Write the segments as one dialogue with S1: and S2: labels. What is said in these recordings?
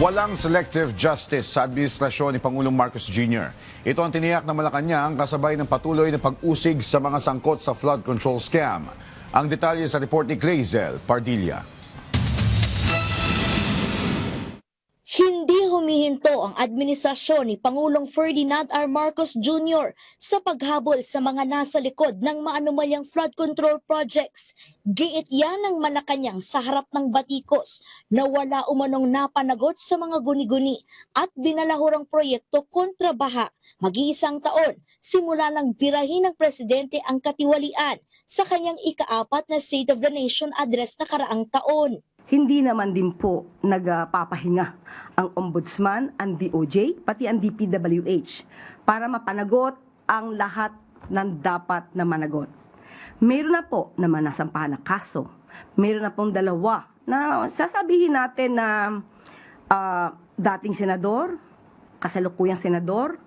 S1: Walang selective justice sa administrasyon ni Pangulong Marcos Jr. Ito ang tiniyak ng Malacanang kasabay ng patuloy na pag-usig sa mga sangkot sa flood control scam. Ang detalye sa report ni Clazel Pardilla.
S2: Hindi humihinto ang administrasyon ni Pangulong Ferdinand R. Marcos Jr. sa paghabol sa mga nasa likod ng maanumalyang flood control projects. Giit yan ng Malacanang sa harap ng batikos na wala umanong napanagot sa mga guni-guni at binalahurang proyekto kontra baha. Mag-iisang taon, simula ng birahin ng presidente ang katiwalian sa kanyang ika-4 na State of the Nation address na karaang taon.
S3: Hindi naman din po nagpapahinga ang Ombudsman, ang DOJ, pati ang DPWH para mapanagot ang lahat ng dapat na managot. Meron na po naman nasampahan na kaso. Meron na pong dalawa na sasabihin natin na dating senador, kasalukuyang senador,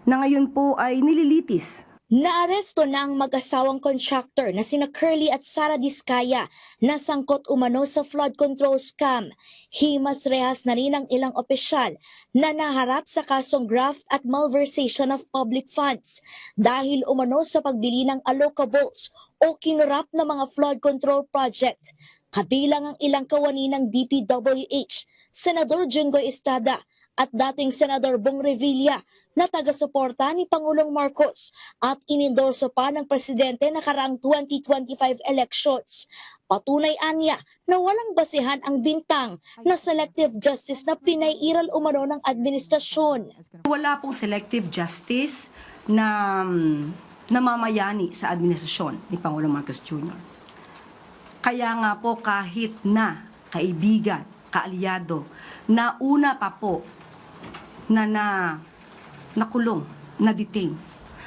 S3: na ngayon po ay nililitis.
S2: Naaresto na ang mag-asawang contractor na sina Curly at Sara Diskaya na sangkot umano sa flood control scam. Himas rehas na rin ang ilang opisyal na naharap sa kasong graft at malversation of public funds dahil umano sa pagbili ng allocables o kinurap na mga flood control project. Kabilang ang ilang kawani ng DPWH, Senador Jinggoy Estrada at dating Senador Bong Revilla na taga-suporta ni Pangulong Marcos at inendorso pa ng Presidente na karaang 2025 elections. Patunay anya na walang basihan ang bintang na selective justice na pinairal umano ng administrasyon.
S3: Wala pong selective justice na namamayani sa administrasyon ni Pangulong Marcos Jr. Kaya nga po kahit na kaibigan, kaalyado, na una pa po na nakulong, na-detain,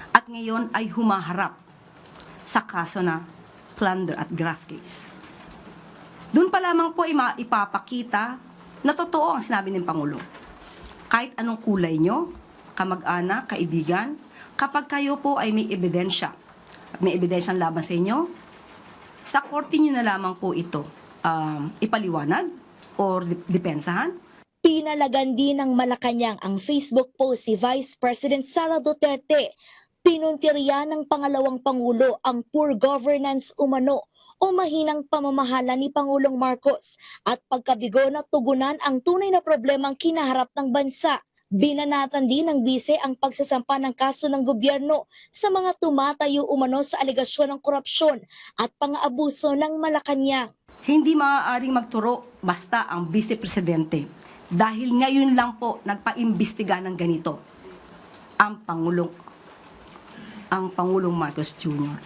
S3: at ngayon ay humaharap sa kaso na plunder at graft case. Doon pa lamang po ipapakita na totoo ang sinabi ng Pangulo. Kahit anong kulay nyo, kamag-anak, kaibigan, kapag kayo po ay may ebidensya, may ebidensyang laban sa inyo, sa korte nyo na lamang po ito ipaliwanag or depensahan.
S2: Pinalagan din ng Malacanang ang Facebook post si Vice President Sara Duterte. Pinuntirya ng pangalawang Pangulo ang poor governance umano o mahinang pamamahala ni Pangulong Marcos at pagkabigo na tugunan ang tunay na problemang kinaharap ng bansa. Binanatan din ng bise ang pagsasampa ng kaso ng gobyerno sa mga tumatayo umano sa alegasyon ng korupsyon at pang-aabuso ng Malacanang.
S3: Hindi maaaring magturo basta ang Vice Presidente. Dahil ngayon lang po nagpaimbestiga ng ganito ang Pangulong Marcos Jr.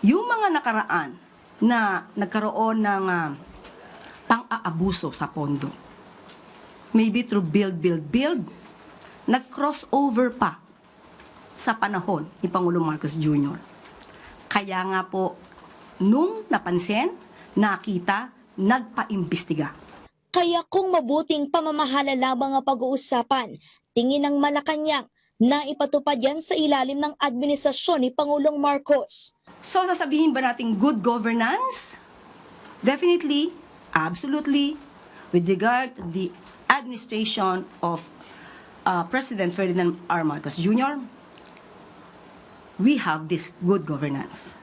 S3: Yung mga nakaraan na nagkaroon ng pang-aabuso sa pondo, maybe through build, nag-crossover pa sa panahon ni Pangulong Marcos Jr. Kaya nga po, nung napansin, nakita, nagpaimbestiga.
S2: Kaya kung mabuting pamamahala lamang ang pag-uusapan, tingin ng Malacanang na ipatupad yan sa ilalim ng administrasyon ni Pangulong Marcos.
S3: So sasabihin ba natin good governance? Definitely, absolutely, with regard to the administration of President Ferdinand R. Marcos Jr., we have this good governance.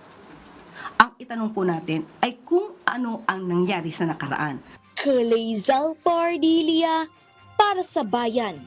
S3: Ang itanong po natin ay kung ano ang nangyari sa nakaraan.
S2: Clazel Pardilla para sa Bayan.